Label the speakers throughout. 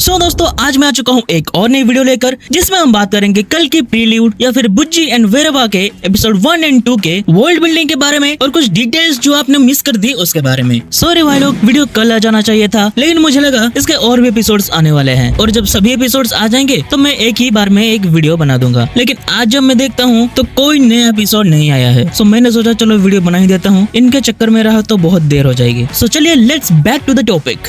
Speaker 1: सो दोस्तों, आज मैं आ चुका हूँ एक और नई वीडियो लेकर, जिसमें हम बात करेंगे कल की प्रील्यूड या फिर बुज्जी एंड वेरवा के एपिसोड 1 और 2 के वर्ल्ड बिल्डिंग के बारे में और कुछ डिटेल्स जो आपने मिस कर दी उसके बारे में। सॉरी भाई लोग, वीडियो कल आ जाना चाहिए था, लेकिन मुझे लगा इसके और भी एपिसोड्स आने वाले हैं और जब सभी एपिसोड्स आ जाएंगे तो मैं एक ही बार में एक वीडियो बना दूंगा। लेकिन आज जब मैं देखता हूँ तो कोई नया एपिसोड नहीं आया है, सो मैंने सोचा चलो वीडियो बना ही देता हूँ। इनके चक्कर में रहा तो बहुत देर हो जाएगी। सो चलिए let's back to the topic.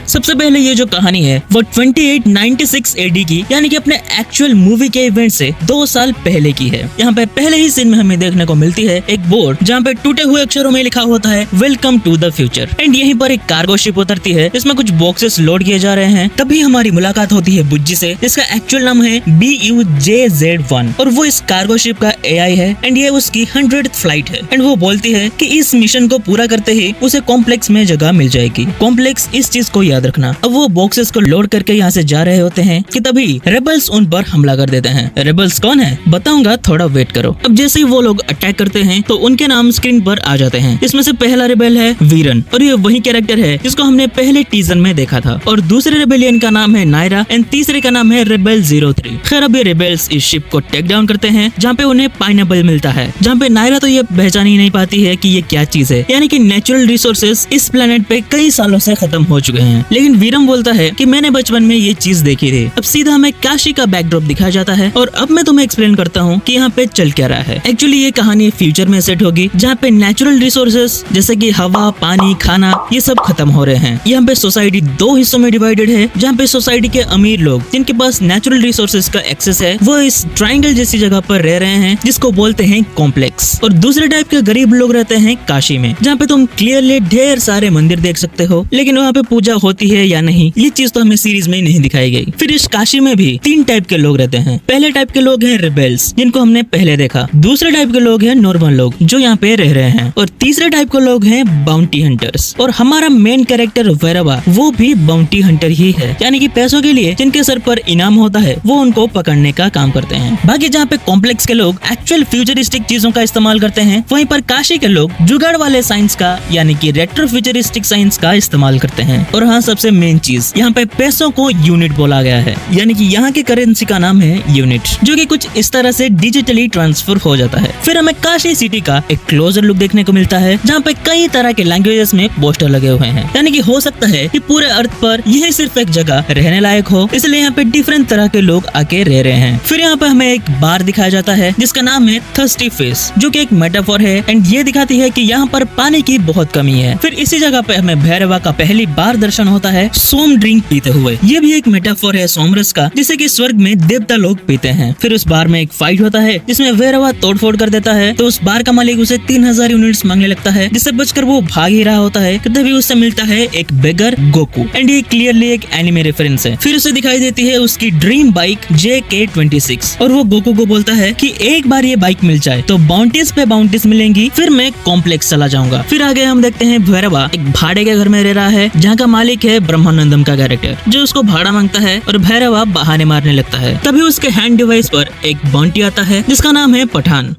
Speaker 1: सबसे पहले ये जो कहानी है वो 2896 एडी की, यानी कि अपने एक्चुअल मूवी के इवेंट से 2 साल पहले की है। यहाँ पे पहले ही सीन में हमें देखने को मिलती है एक बोर्ड जहाँ पे टूटे हुए अक्षरों में लिखा होता है welcome to the future. And यहीं पर एक कार्गो शिप उतरती है जिसमें कुछ बॉक्सेस लोड किए जा रहे हैं। तभी हमारी मुलाकात होती है बुज्जी से, जिसका एक्चुअल नाम है BUJZ1 और वो इस कार्गो शिप का AI है एंड ये उसकी 100th फ्लाइट है। एंड वो बोलती है कि इस मिशन को पूरा करते ही उसे कॉम्प्लेक्स में जगह मिल जाएगी। कॉम्प्लेक्स, इस चीज को याद रखना। अब वो बॉक्सेस को लोड करके यहाँ से जा रहे होते हैं कि तभी रेबल्स उन पर हमला कर देते हैं। रेबल्स कौन है बताऊंगा, थोड़ा वेट करो। अब जैसे ही वो लोग अटैक करते हैं तो उनके नाम स्क्रीन पर आ जाते हैं। इसमें से पहला रेबेल है वीरन और ये वही कैरेक्टर है जिसको हमने पहले टीजर में देखा था। और दूसरे रेबेलियन का नाम है नायरा एंड तीसरे का नाम है रेबेल 03। खैर अब ये रेबेल्स इस शिप को टेक डाउन करते हैं जहाँ पे उन्हें पाइनएप्पल मिलता है, जहाँ पे नायरा तो ये पहचान ही नहीं पाती है कि ये क्या चीज है, यानी कि नेचुरल रिसोर्सेस इस प्लेनेट पे कई सालों से खत्म हो चुके हैं। लेकिन वीरम बोलता है कि मैंने बचपन में ये चीज देखी थी। अब सीधा हमें काशी का बैकड्रॉप दिखाया जाता है और अब मैं तुम्हें एक्सप्लेन करता हूँ कि यहाँ पे चल क्या रहा है। एक्चुअली ये कहानी फ्यूचर में सेट होगी जहाँ पे नेचुरल रिसोर्सेस जैसे कि हवा, पानी, खाना ये सब खत्म हो रहे हैं। यहाँ पे सोसाइटी 2 हिस्सों में डिवाइडेड है, जहाँ पे सोसाइटी के अमीर लोग जिनके पास नेचुरल रिसोर्सेस का एक्सेस है वो इस ट्रायंगल जैसी जगह पर रह रहे हैं जिसको बोलते हैं कॉम्प्लेक्स। और दूसरे टाइप के गरीब लोग रहते हैं काशी में, जहाँ पे तुम क्लियरली ढेर सारे मंदिर देख सकते हो, लेकिन वहाँ पे पूजा होती है या नहीं ये चीज तो हमें सीरीज में नहीं दिखाई गई। फिर इस काशी में भी 3 टाइप के लोग रहते हैं। पहले टाइप के लोग हैं रिबेल्स, जिनको हमने पहले देखा। दूसरे टाइप के लोग हैं नॉर्मल लोग जो यहाँ पे रह रहे हैं, और तीसरे टाइप के लोग हैं बाउंटी हंटर्स। और हमारा मेन कैरेक्टर वेरवा वो भी बाउंटी हंटर ही है, यानी कि पैसों के लिए जिनके सर पर इनाम होता है वो उनको पकड़ने का काम करते हैं। बाकी जहाँ पे कॉम्प्लेक्स के लोग एक्चुअल फ्यूचरिस्टिक चीजों का इस्तेमाल करते हैं, वहीं पर काशी के लोग जुगाड़ वाले साइंस का यानी कि रेट्रो फ्यूचरिस्टिक साइंस का इस्तेमाल करते हैं। और हाँ, सबसे मेन चीज यहाँ पे पैसों को यूनिट बोला गया है, यानी कि यहाँ की करेंसी का नाम है यूनिट, जो कि कुछ इस तरह से डिजिटली ट्रांसफर हो जाता है। फिर हमें काशी सिटी का एक क्लोजर लुक देखने को मिलता है जहाँ पे कई तरह के लैंग्वेजेस में पोस्टर लगे हुए हैं, यानी कि हो सकता है कि पूरे अर्थ पर यही सिर्फ एक जगह रहने लायक हो, इसलिए यहाँ पे डिफरेंट तरह के लोग आके रह रहे हैं। फिर यहाँ पे हमें एक बार दिखाया जाता है जिसका नाम है थर्स्टी फेस, जो कि एक मेटाफोर है एंड ये दिखाती है कि यहाँ पर पानी की बहुत कमी है। फिर इसी जगह पे हमें भैरवा का पहली बार दर्शन होता है सोम ड्रिंक पीते हुए। ये भी एक मेटाफोर है सोमरस का, जिसे कि स्वर्ग में देवता लोग पीते हैं। फिर उस बार में एक फाइट होता है जिसमें वेरवा तोड़फोड़ कर देता है, तो उस बार का मालिक उसे 3000 यूनिट्स मांगने लगता है, जिससे बचकर वो भाग ही रहा होता है। तभी उससे मिलता है एक बेगर गोकू एंड ये क्लियरली एक एनिमे रेफरेंस है। फिर उसे दिखाई देती है उसकी ड्रीम बाइक JK26 और वो गोकू को बोलता है कि एक बार ये बाइक मिल जाए तो बाउंटीज पे बाउंटीज मिलेंगी, फिर मैं कॉम्प्लेक्स चला जाऊंगा। फिर आगे हम देखते हैं वेरवा एक भाड़े के घर में रह रहा है जहाँ का मालिक है ब्रह्मानंदम का कैरेक्टर, जो उसको भाड़ा मांगता है और भैरवा बहाने मारने लगता है। तभी उसके हैंड डिवाइस पर एक बाउंटी आता है जिसका नाम है पठान।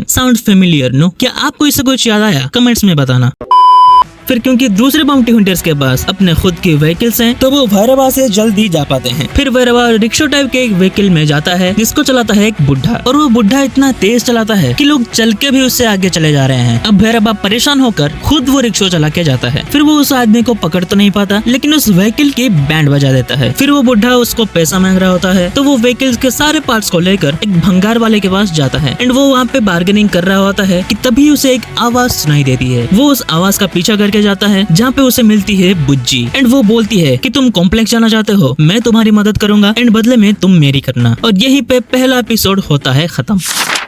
Speaker 1: Sound familiar no? क्या आपको इससे कुछ याद आया? कमेंट्स में बताना। फिर क्योंकि दूसरे बाउंटी हंटर्स के पास अपने खुद के व्हीकल्स हैं तो वो भैरवा से जल्दी जा पाते हैं। फिर भैरवा रिक्शा टाइप के एक व्हीकल में जाता है जिसको चलाता है एक बुढ़ा, और वो बुढ़ा इतना तेज चलाता है कि लोग चल के भी उससे आगे चले जा रहे हैं। अब भैरवा परेशान होकर खुद वो रिक्शा चला के जाता है। फिर वो उस आदमी को पकड़ तो नहीं पाता, लेकिन उस व्हीकल की बैंड बजा देता है। फिर वो बुढ़ा उसको पैसा मांग रहा होता है, तो वो व्हीकल के सारे पार्ट्स को लेकर एक भंगार वाले के पास जाता है एंड वो वहाँ पे बार्गेनिंग कर रहा होता है कि तभी उसे एक आवाज सुनाई देती है। वो उस आवाज का पीछा करके जाता है जहाँ पे उसे मिलती है बुज्जी एंड वो बोलती है कि तुम कॉम्प्लेक्स जाना चाहते हो, मैं तुम्हारी मदद करूंगा एंड बदले में तुम मेरी करना। और यहीं पे पहला एपिसोड होता है खत्म।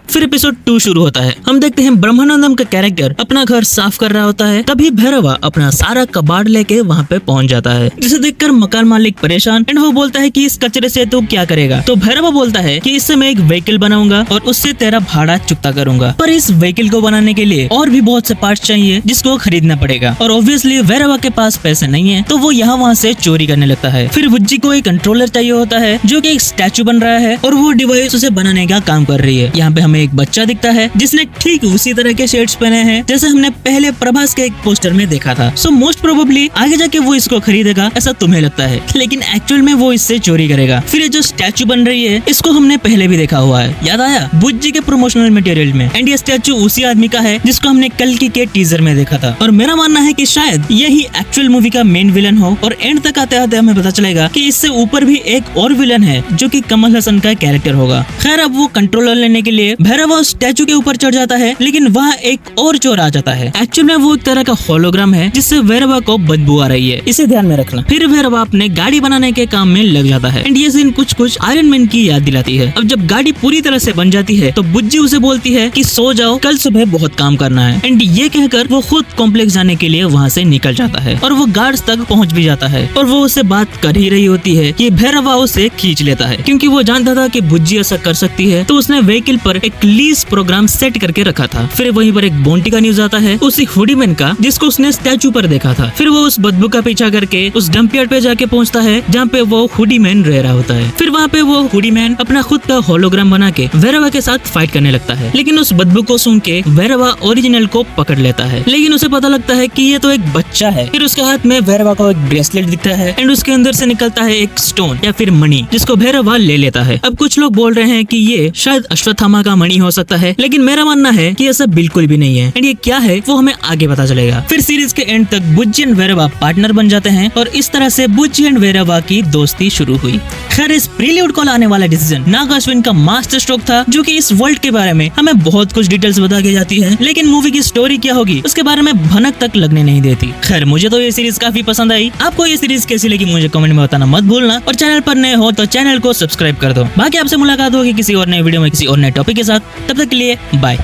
Speaker 1: फिर एपिसोड 2 शुरू होता है। हम देखते हैं ब्रह्मानंदम का कैरेक्टर अपना घर साफ कर रहा होता है, तभी भैरवा अपना सारा कबाड़ लेके वहाँ पे पहुँच जाता है, जिसे देखकर मकान मालिक परेशान एंड वो बोलता है कि इस कचरे से तू क्या करेगा। तो भैरवा बोलता है कि इससे मैं एक व्हीकल बनाऊंगा और उससे तेरा भाड़ा चुकता करूंगा, पर इस व्हीकल को बनाने के लिए और भी बहुत से पार्ट्स चाहिए जिसको खरीदना पड़ेगा। गया और ऑब्वियसली वैरवा के पास पैसे नहीं है तो वो यहाँ वहाँ से चोरी करने लगता है। फिर बुज्जी को एक कंट्रोलर चाहिए होता है जो कि एक स्टैचू बन रहा है और वो डिवाइस उसे बनाने का काम कर रही है। यहाँ पे हमें एक बच्चा दिखता है जिसने ठीक उसी तरह के शेड्स पहने हैं जैसे हमने पहले प्रभास के एक पोस्टर में देखा था। सो मोस्ट प्रोबेबली आगे जाके वो इसको खरीदेगा ऐसा तुम्हें लगता है, लेकिन एक्चुअल में वो इससे चोरी करेगा। फिर ये जो स्टैचू बन रही है इसको हमने पहले भी देखा हुआ है, याद आया बुज्जी के प्रमोशनल मटेरियल में। एंड ये स्टैचू उसी आदमी का है जिसको हमने कल की के टीजर में देखा था। और मेरा मानना है कि शायद यही एक्चुअल मूवी का मेन विलन हो और एंड तक आते आते हमें पता चलेगा कि इससे ऊपर भी एक और विलन है जो कि कमल हसन का कैरेक्टर होगा। खैर अब वो कंट्रोलर लेने के लिए भैरवा स्टैचू के ऊपर चढ़ जाता है, लेकिन वहाँ एक और चोर आ जाता है। एक्चुअल में वो एक तरह का होलोग्राम है जिससे भैरवा को बदबू आ रही है, इसे ध्यान में रखना। फिर भैरवा अपने गाड़ी बनाने के काम में लग जाता है एंड ये सीन कुछ आयरन मैन की याद दिलाती है। अब जब गाड़ी पूरी तरह से बन जाती है तो बुज्जी उसे बोलती है कि सो जाओ, कल सुबह बहुत काम करना है। एंड ये कहकर वो खुद कॉम्प्लेक्स जाने के लिए वहाँ से निकल जाता है और वो गार्ड्स तक पहुँच भी जाता है और वो उससे बात कर ही रही होती है कि भैरवा उसे खींच लेता है क्योंकि वो जानता था कि बुज्जी ऐसा कर सकती है, तो उसने व्हीकल पर एक लीज प्रोग्राम सेट करके रखा था। फिर वहीं पर एक बोंटी का न्यूज आता है उसी हुडी मैन का जिसको उसने स्टैचू पर देखा था। फिर वो उस बदबू का पीछा करके उस डंप यार्ड पे जाके पहुंचता है जहाँ पे वो हुडी मैन रह रहा होता है। फिर वहाँ पे वो हुडी मैन अपना खुद का होलोग्राम बना के वैरवा के साथ फाइट करने लगता है, लेकिन उस बदबू को सुन के वैरवा ओरिजिनल को पकड़ लेता है, लेकिन उसे पता लगता है कि ये तो एक बच्चा है। फिर उसके हाथ में वैरवा का एक ब्रेसलेट दिखता है एंड उसके अंदर से निकलता है एक स्टोन या फिर मणि जिसको भैरवा ले लेता है। अब कुछ लोग बोल रहे हैं कि ये शायद अश्वत्थामा का मणि हो सकता है, लेकिन मेरा मानना है कि ऐसा बिल्कुल भी नहीं है एंड ये क्या है वो हमें आगे पता चलेगा। फिर सीरीज के एंड तक बुज्जी एंड वैरवा पार्टनर बन जाते हैं और इस तरह से बुज्जी एंड वैरवा की दोस्ती शुरू हुई। खैर इस प्रील्यूड को लाने वाला डिसीजन नाग अश्विन का मास्टर स्ट्रोक था जो कि इस वर्ल्ड के बारे में हमें बहुत कुछ डिटेल्स बता के जाती है, लेकिन मूवी की स्टोरी क्या होगी उसके बारे में भनक तक लगने नहीं देती। खैर मुझे तो ये सीरीज काफी पसंद आई। आपको ये सीरीज कैसी लगी मुझे कमेंट में बताना मत भूलना और चैनल पर नए हो तो चैनल को सब्सक्राइब कर दो। बाकी आपसे मुलाकात होगी किसी और नए वीडियो में किसी और नए टॉपिक के साथ, तब तक के लिए बाय।